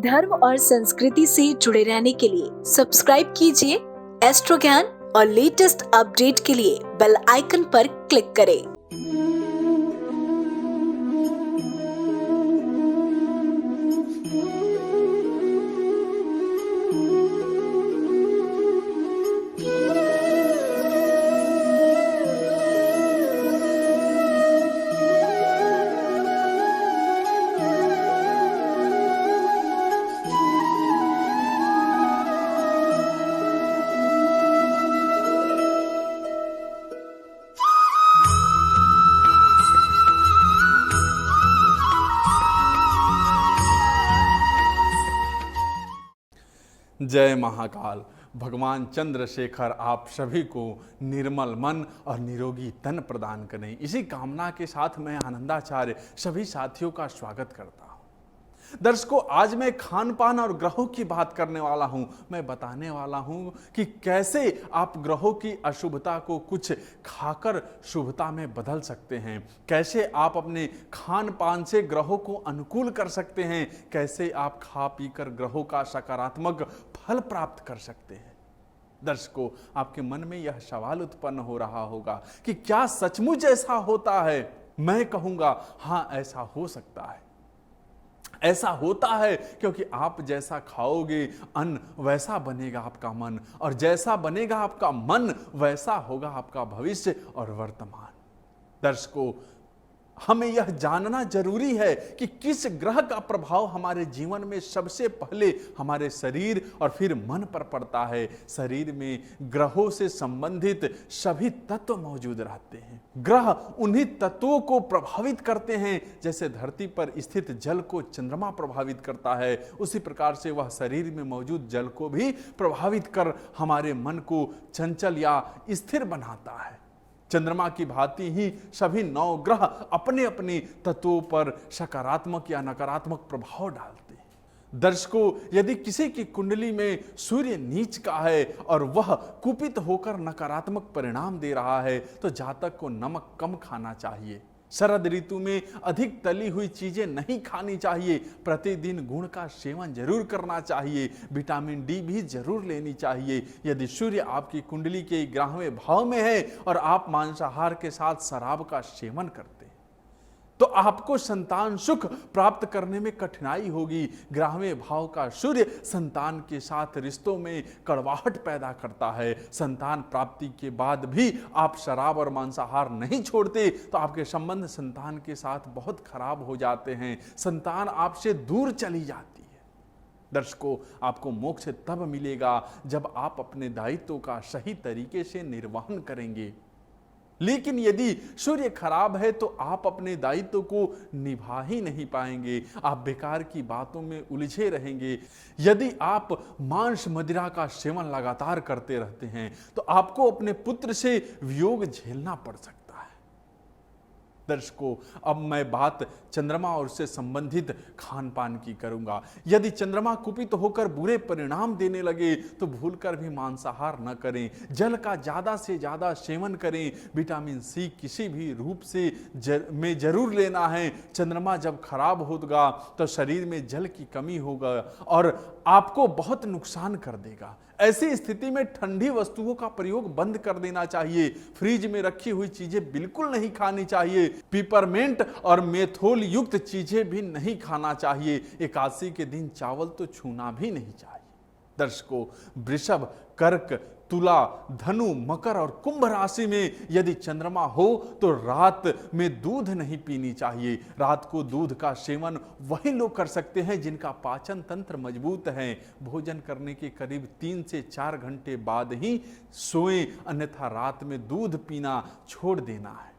धर्म और संस्कृति से जुड़े रहने के लिए सब्सक्राइब कीजिए एस्ट्रो ज्ञान और लेटेस्ट अपडेट के लिए बेल आइकन पर क्लिक करें। जय महाकाल। भगवान चंद्रशेखर आप सभी को निर्मल मन और निरोगी तन प्रदान करें, इसी कामना के साथ मैं आनंदाचार्य सभी साथियों का स्वागत करता हूं। दर्शकों, आज मैं खान पान और ग्रहों की बात करने वाला हूं। मैं बताने वाला हूं कि कैसे आप ग्रहों की अशुभता को कुछ खाकर शुभता में बदल सकते हैं, कैसे आप अपने खान पान से ग्रहों को अनुकूल कर सकते हैं, कैसे आप खा पीकर ग्रहों का सकारात्मक फल प्राप्त कर सकते हैं। दर्शकों, आपके मन में यह सवाल उत्पन्न हो रहा होगा कि क्या सचमुच ऐसा होता है? मैं कहूंगा हां, ऐसा हो सकता है। ऐसा होता है क्योंकि आप जैसा खाओगे अन्न, वैसा बनेगा आपका मन, और जैसा बनेगा आपका मन वैसा होगा आपका भविष्य और वर्तमान। दर्शकों, हमें यह जानना जरूरी है कि किस ग्रह का प्रभाव हमारे जीवन में सबसे पहले हमारे शरीर और फिर मन पर पड़ता है। शरीर में ग्रहों से संबंधित सभी तत्व मौजूद रहते हैं। ग्रह उन्हीं तत्वों को प्रभावित करते हैं, जैसे धरती पर स्थित जल को चंद्रमा प्रभावित करता है, उसी प्रकार से वह शरीर में मौजूद जल को भी प्रभावित कर हमारे मन को चंचल या स्थिर बनाता है। चंद्रमा की भांति ही सभी 9 ग्रह अपने अपने तत्वों पर सकारात्मक या नकारात्मक प्रभाव डालते हैं। दर्शकों, यदि किसी की कुंडली में सूर्य नीच का है और वह कुपित होकर नकारात्मक परिणाम दे रहा है, तो जातक को नमक कम खाना चाहिए। शरद ऋतु में अधिक तली हुई चीजें नहीं खानी चाहिए। प्रतिदिन गुड़ का सेवन जरूर करना चाहिए। विटामिन डी भी जरूर लेनी चाहिए। यदि सूर्य आपकी कुंडली के 11वें भाव में है और आप मांसाहार के साथ शराब का सेवन करते हैं, तो आपको संतान सुख प्राप्त करने में कठिनाई होगी। 11वें भाव का सूर्य संतान के साथ रिश्तों में कड़वाहट पैदा करता है। संतान प्राप्ति के बाद भी आप शराब और मांसाहार नहीं छोड़ते, तो आपके संबंध संतान के साथ बहुत खराब हो जाते हैं। संतान आपसे दूर चली जाती है। दर्शकों, आपको मोक्ष तब मिलेगा जब आप अपने दायित्व का सही तरीके से निर्वहन करेंगे। लेकिन यदि सूर्य खराब है तो आप अपने दायित्व को निभा ही नहीं पाएंगे। आप बेकार की बातों में उलझे रहेंगे। यदि आप मांस मदिरा का सेवन लगातार करते रहते हैं तो आपको अपने पुत्र से वियोग झेलना पड़ सकता है। दर्शकों, अब मैं बात चंद्रमा और उससे संबंधित खान पान की करूंगा। यदि चंद्रमा कुपित होकर बुरे परिणाम देने लगे तो भूलकर भी मांसाहार न करें। जल का ज्यादा से ज्यादा सेवन करें। विटामिन सी किसी भी रूप से में जरूर लेना है। चंद्रमा जब खराब होगा तो शरीर में जल की कमी होगा और आपको बहुत नुकसान कर देगा। ऐसी स्थिति में ठंडी वस्तुओं का प्रयोग बंद कर देना चाहिए। फ्रिज में रखी हुई चीजें बिल्कुल नहीं खानी चाहिए। पिपरमेंट और मेथोल युक्त चीजें भी नहीं खाना चाहिए। एकादशी के दिन चावल तो छूना भी नहीं चाहिए। दर्शकों, वृषभ, कर्क, तुला, धनु, मकर और कुंभ राशि में यदि चंद्रमा हो तो रात में दूध नहीं पीनी चाहिए। रात को दूध का सेवन वही लोग कर सकते हैं जिनका पाचन तंत्र मजबूत है। भोजन करने के करीब 3 से 4 घंटे बाद ही सोएं, अन्यथा रात में दूध पीना छोड़ देना है।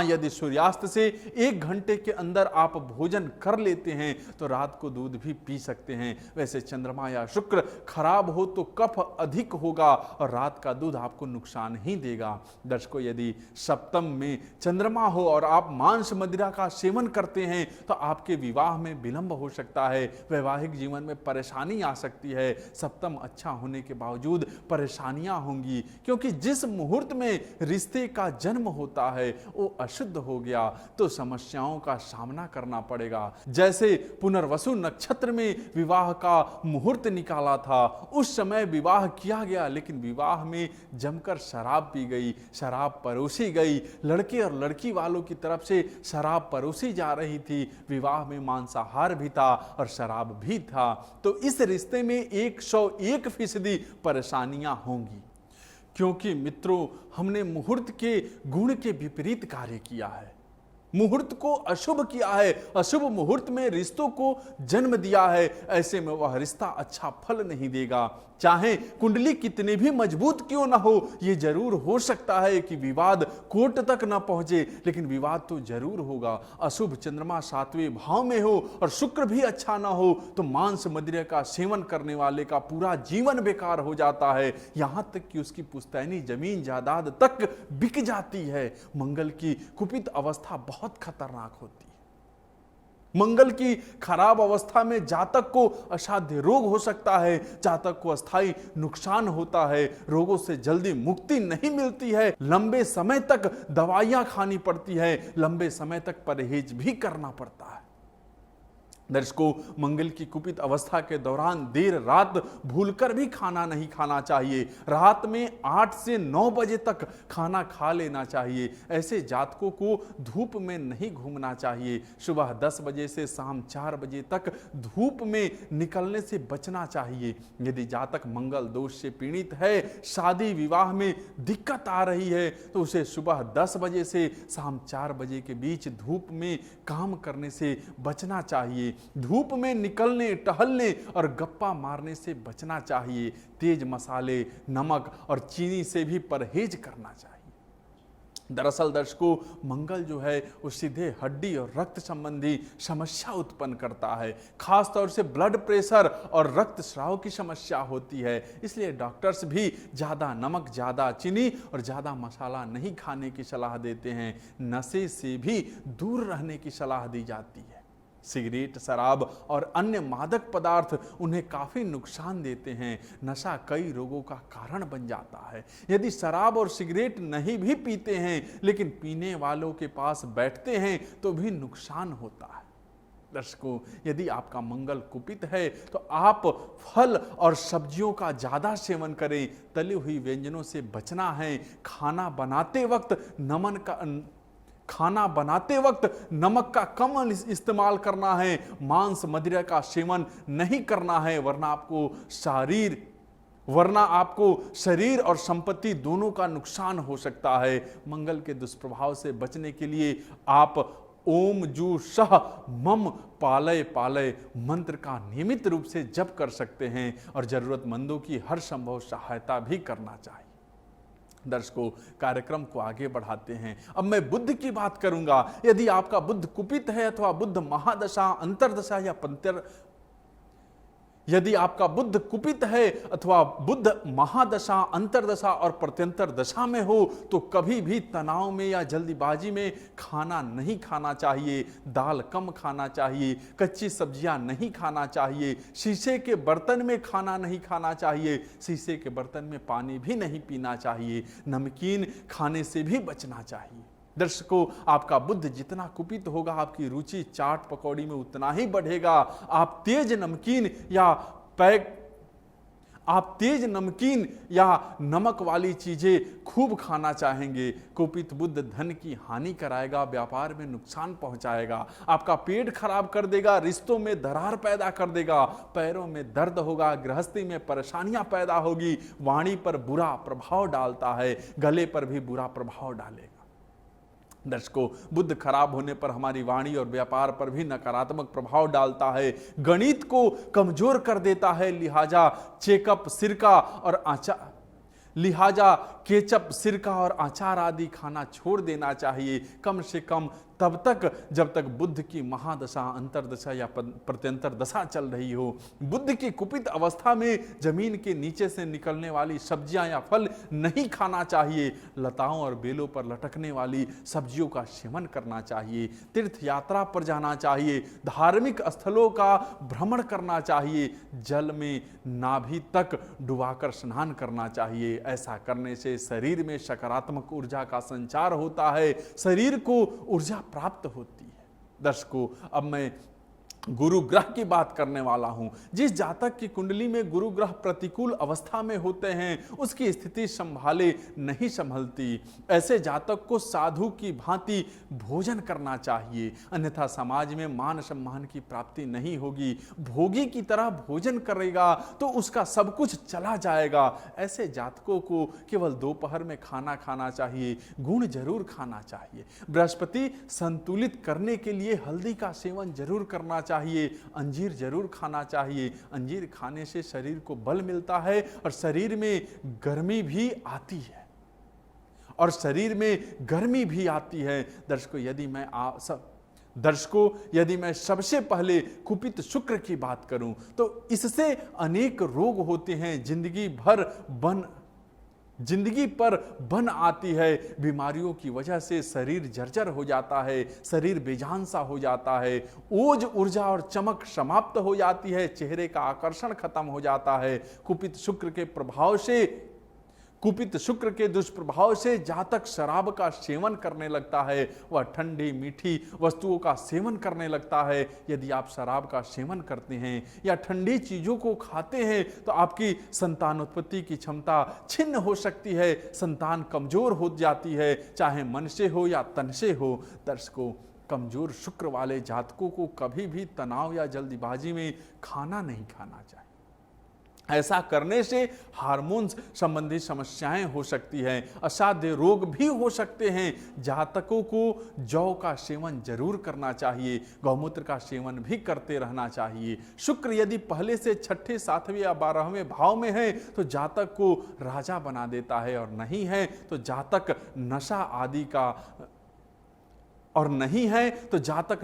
यदि सूर्यास्त से 1 घंटे के अंदर आप भोजन कर लेते हैं तो रात को दूध भी पी सकते हैं। वैसे चंद्रमा या शुक्र खराब हो तो कफ अधिक होगा और रात का दूध आपको नुकसान ही देगा। दर्शकों, यदि सप्तम में चंद्रमा हो और आप मांस मदिरा का सेवन करते हैं तो आपके विवाह में विलंब हो सकता है। वैवाहिक जीवन में परेशानी आ सकती है। सप्तम अच्छा होने के बावजूद परेशानियां होंगी, क्योंकि जिस मुहूर्त में रिश्ते का जन्म होता है वो अशुद्ध हो गया तो समस्याओं का सामना करना पड़ेगा। जैसे पुनर्वसु नक्षत्र में विवाह का मुहूर्त निकाला था, उस समय विवाह किया गया, लेकिन विवाह में जमकर शराब पी गई, शराब परोसी गई, लड़के और लड़की वालों की तरफ से शराब परोसी जा रही थी, विवाह में मांसाहार भी था और शराब भी था, तो इस रिश्ते में 101% परेशानियां होंगी। क्योंकि मित्रों, हमने मुहूर्त के गुण के विपरीत कार्य किया है, मुहूर्त को अशुभ किया है, अशुभ मुहूर्त में रिश्तों को जन्म दिया है। ऐसे में वह रिश्ता अच्छा फल नहीं देगा। चाहे कुंडली कितनी भी मजबूत क्यों ना हो, यह जरूर हो सकता है कि विवाद कोर्ट तक ना पहुंचे, लेकिन विवाद तो जरूर होगा। अशुभ चंद्रमा 7वें भाव में हो और शुक्र भी अच्छा ना हो तो मांस मदिरा का सेवन करने वाले का पूरा जीवन बेकार हो जाता है, यहां तक कि उसकी पुश्तैनी जमीन जायदाद तक बिक जाती है। मंगल की कुपित अवस्था बहुत खतरनाक होती है। मंगल की खराब अवस्था में जातक को असाध्य रोग हो सकता है, जातक को अस्थायी नुकसान होता है, रोगों से जल्दी मुक्ति नहीं मिलती है, लंबे समय तक दवाइयां खानी पड़ती है, लंबे समय तक परहेज भी करना पड़ता है। दर्शकों, मंगल की कुपित अवस्था के दौरान देर रात भूलकर भी खाना नहीं खाना चाहिए। रात में 8 से 9 बजे तक खाना खा लेना चाहिए। ऐसे जातकों को धूप में नहीं घूमना चाहिए। सुबह 10 बजे से शाम 4 बजे तक धूप में निकलने से बचना चाहिए। यदि जातक मंगल दोष से पीड़ित है, शादी विवाह में दिक्कत आ रही है, तो उसे सुबह 10 बजे से शाम 4 बजे के बीच धूप में काम करने से बचना चाहिए। धूप में निकलने, टहलने और गप्पा मारने से बचना चाहिए। तेज मसाले, नमक और चीनी से भी परहेज करना चाहिए। दरअसल दर्शकों, मंगल जो है वो सीधे हड्डी और रक्त संबंधी समस्या उत्पन्न करता है। खास तौर से ब्लड प्रेशर और रक्तस्राव की समस्या होती है। इसलिए डॉक्टर्स भी ज़्यादा नमक, ज़्यादा चीनी और ज़्यादा मसाला नहीं खाने की सलाह देते हैं। नशे से भी दूर रहने की सलाह दी जाती है। सिगरेट, शराब और अन्य मादक पदार्थ उन्हें काफी नुकसान देते हैं। नशा कई रोगों का कारण बन जाता है। यदि शराब और सिगरेट नहीं भी पीते हैं, लेकिन पीने वालों के पास बैठते हैं तो भी नुकसान होता है। दर्शकों, यदि आपका मंगल कुपित है तो आप फल और सब्जियों का ज्यादा सेवन करें। तली हुई व्यंजनों से बचना है। खाना बनाते वक्त नमक का कम इस्तेमाल करना है। मांस मदिरा का सेवन नहीं करना है, वरना आपको शरीर और संपत्ति दोनों का नुकसान हो सकता है। मंगल के दुष्प्रभाव से बचने के लिए आप ओम जू सह मम पालय पालय मंत्र का नियमित रूप से जप कर सकते हैं और जरूरतमंदों की हर संभव सहायता भी करना चाहिए। दर्शकों, कार्यक्रम को आगे बढ़ाते हैं। अब मैं बुध की बात करूंगा। यदि आपका बुध कुपित है अथवा बुध महादशा, अंतरदशा या यदि आपका बुध कुपित है अथवा बुध महादशा, अंतरदशा और प्रत्यंतर दशा में हो तो कभी भी तनाव में या जल्दीबाजी में खाना नहीं खाना चाहिए। दाल कम खाना चाहिए, कच्ची सब्जियां नहीं खाना चाहिए, शीशे के बर्तन में खाना नहीं खाना चाहिए, शीशे के बर्तन में पानी भी नहीं पीना चाहिए, नमकीन खाने से भी बचना चाहिए। दर्शकों, आपका बुध जितना कुपित होगा, आपकी रुचि चाट पकौड़ी में उतना ही बढ़ेगा। आप तेज नमकीन या नमक वाली चीजें खूब खाना चाहेंगे। कुपित बुध धन की हानि कराएगा, व्यापार में नुकसान पहुंचाएगा, आपका पेट खराब कर देगा, रिश्तों में दरार पैदा कर देगा, पैरों में दर्द होगा, गृहस्थी में परेशानियां पैदा होगी, वाणी पर बुरा प्रभाव डालता है, गले पर भी बुरा प्रभाव डालेगा। दर्शकों, बुध खराब होने पर हमारी वाणी और व्यापार पर भी नकारात्मक प्रभाव डालता है, गणित को कमजोर कर देता है। लिहाजा केचप, सिरका और अचार आदि खाना छोड़ देना चाहिए, कम से कम तब तक जब तक बुध की महादशा, अंतरदशा या प्रत्यंतर दशा चल रही हो। बुध की कुपित अवस्था में जमीन के नीचे से निकलने वाली सब्जियां या फल नहीं खाना चाहिए। लताओं और बेलों पर लटकने वाली सब्जियों का सेवन करना चाहिए। तीर्थ यात्रा पर जाना चाहिए, धार्मिक स्थलों का भ्रमण करना चाहिए, जल में नाभि तक डुबाकर स्नान करना चाहिए। ऐसा करने से से शरीर में सकारात्मक ऊर्जा का संचार होता है, शरीर को ऊर्जा प्राप्त होती है। दर्शकों, अब मैं गुरु ग्रह की बात करने वाला हूं। जिस जातक की कुंडली में गुरु ग्रह प्रतिकूल अवस्था में होते हैं, उसकी स्थिति संभाले नहीं संभलती। ऐसे जातक को साधु की भांति भोजन करना चाहिए, अन्यथा समाज में मान सम्मान की प्राप्ति नहीं होगी। भोगी की तरह भोजन करेगा तो उसका सब कुछ चला जाएगा। ऐसे जातकों को केवल दोपहर में खाना खाना चाहिए, गुण जरूर खाना चाहिए। बृहस्पति संतुलित करने के लिए हल्दी का सेवन जरूर करना चाहिए, अंजीर जरूर खाना चाहिए। अंजीर खाने से शरीर को बल मिलता है और शरीर में गर्मी भी आती है, दर्शकों, यदि मैं सबसे पहले कुपित शुक्र की बात करूं तो इससे अनेक रोग होते हैं, जिंदगी पर बन आती है। बीमारियों की वजह से शरीर जर्जर हो जाता है, शरीर बेजान सा हो जाता है, ओज ऊर्जा और चमक समाप्त हो जाती है, चेहरे का आकर्षण खत्म हो जाता है। कुपित शुक्र के दुष्प्रभाव से जातक शराब का सेवन करने लगता है, वह ठंडी मीठी वस्तुओं का सेवन करने लगता है। यदि आप शराब का सेवन करते हैं या ठंडी चीजों को खाते हैं तो आपकी संतानोत्पत्ति की क्षमता छिन्न हो सकती है, संतान कमजोर हो जाती है, चाहे मन से हो या तन से हो। दर्शकों, कमजोर शुक्र वाले जातकों को कभी भी तनाव या जल्दबाजी में खाना नहीं खाना चाहिए। ऐसा करने से हार्मोन्स संबंधी समस्याएं हो सकती हैं, असाध्य रोग भी हो सकते हैं। जातकों को जौ का सेवन जरूर करना चाहिए, गौमूत्र का सेवन भी करते रहना चाहिए। शुक्र यदि पहले से छठे, सातवें या 12वें भाव में है तो जातक को राजा बना देता है, और नहीं है तो जातक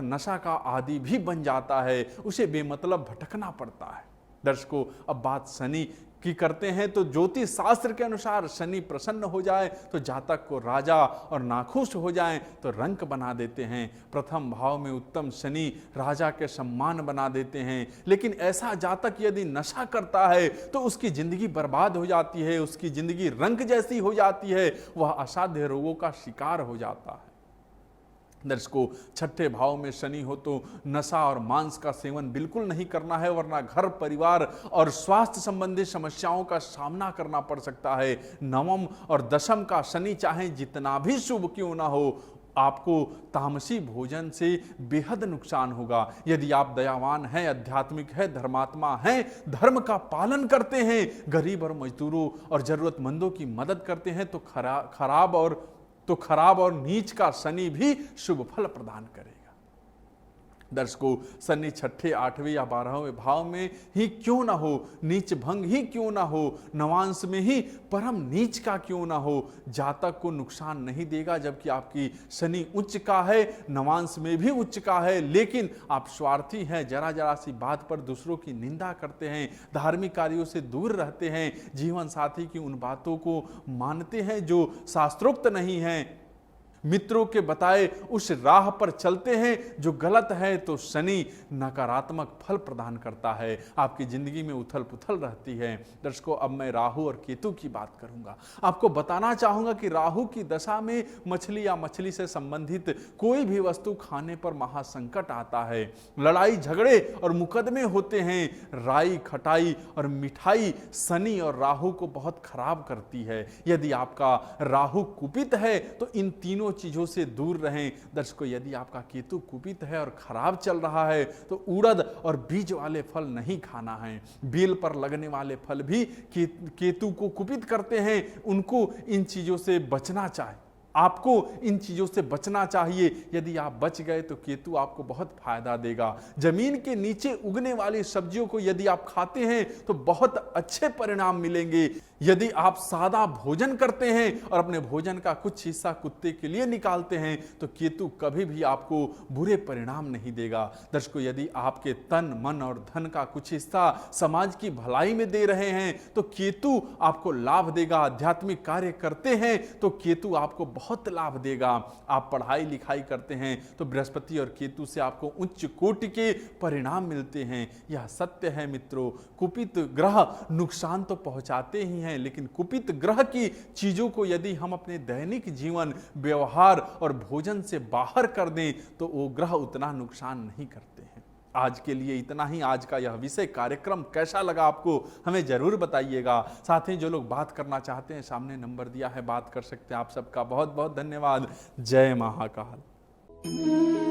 नशा का आदी भी बन जाता है, उसे बेमतलब भटकना पड़ता है। दर्शकों, अब बात शनि की करते हैं तो ज्योतिष शास्त्र के अनुसार शनि प्रसन्न हो जाए तो जातक को राजा, और नाखुश हो जाए तो रंक बना देते हैं। प्रथम भाव में उत्तम शनि राजा के सम्मान बना देते हैं, लेकिन ऐसा जातक यदि नशा करता है तो उसकी जिंदगी बर्बाद हो जाती है, उसकी जिंदगी रंक जैसी हो जाती है, वह असाध्य रोगों का शिकार हो जाता है। दर्शकों, छठे भाव में शनि हो तो नशा और मांस का सेवन बिल्कुल नहीं करना है, वरना घर परिवार और स्वास्थ्य संबंधी समस्याओं का सामना करना पड़ सकता है। नवम और दशम का शनि चाहे जितना भी शुभ क्यों ना हो, आपको तामसी भोजन से बेहद नुकसान होगा। यदि आप दयावान हैं, आध्यात्मिक हैं, धर्मात्मा हैं, धर्म का पालन करते हैं, गरीब और मजदूरों और जरूरतमंदों की मदद करते हैं तो खराब और नीच का शनि भी शुभ फल प्रदान करेगा। दर्शकों, शनि छठे, 8वें या 12वें भाव में ही क्यों ना हो, नीच भंग ही क्यों ना हो, नवांश में ही परम नीच का क्यों ना हो, जातक को नुकसान नहीं देगा। जबकि आपकी शनि उच्च का है, नवांश में भी उच्च का है, लेकिन आप स्वार्थी हैं, जरा सी बात पर दूसरों की निंदा करते हैं, धार्मिक कार्यों से दूर रहते हैं, जीवन साथी की उन बातों को मानते हैं जो शास्त्रोक्त नहीं है, मित्रों के बताए उस राह पर चलते हैं जो गलत है, तो शनि नकारात्मक फल प्रदान करता है, आपकी जिंदगी में उथल पुथल रहती है। दर्शकों, अब मैं राहु और केतु की बात करूंगा। आपको बताना चाहूंगा कि राहु की दशा में मछली या मछली से संबंधित कोई भी वस्तु खाने पर महासंकट आता है, लड़ाई झगड़े और मुकदमे होते हैं। राई, खटाई और मिठाई शनि और राहु को बहुत खराब करती है। यदि आपका राहु कुपित है तो इन तीनों चीजों से दूर रहें। दर्शकों, यदि आपका केतु कुपित है और खराब चल रहा है तो उड़द और बीज वाले फल नहीं खाना है। बेल पर लगने वाले फल भी केतु को कुपित करते हैं, उनको इन चीजों से बचना चाहिए। आपको इन चीजों से बचना चाहिए। यदि आप बच गए तो केतु आपको बहुत फायदा देगा। जमीन के नीचे उगने वाली सब्जियों को यदि आप खाते हैं तो बहुत अच्छे परिणाम मिलेंगे। यदि आप सादा भोजन करते हैं और अपने भोजन का कुछ हिस्सा कुत्ते के लिए निकालते हैं तो केतु कभी भी आपको बुरे परिणाम नहीं देगा। दर्शकों, यदि आपके तन, मन और धन का कुछ हिस्सा समाज की भलाई में दे रहे हैं तो केतु आपको लाभ देगा। आध्यात्मिक कार्य करते हैं तो केतु आपको बहुत लाभ देगा। आप पढ़ाई लिखाई करते हैं तो बृहस्पति और केतु से आपको उच्च कोटि के परिणाम मिलते हैं। यह सत्य है मित्रों। कुपित ग्रह नुकसान तो पहुंचाते ही हैं, लेकिन कुपित ग्रह की चीजों को यदि हम अपने दैनिक जीवन, व्यवहार और भोजन से बाहर कर दें तो वो ग्रह उतना नुकसान नहीं करते हैं। आज के लिए इतना ही। आज का यह विषय कार्यक्रम कैसा लगा आपको हमें जरूर बताइएगा। साथ ही जो लोग बात करना चाहते हैं, सामने नंबर दिया है, बात कर सकते हैं। आप सबका बहुत बहुत धन्यवाद। जय महाकाल।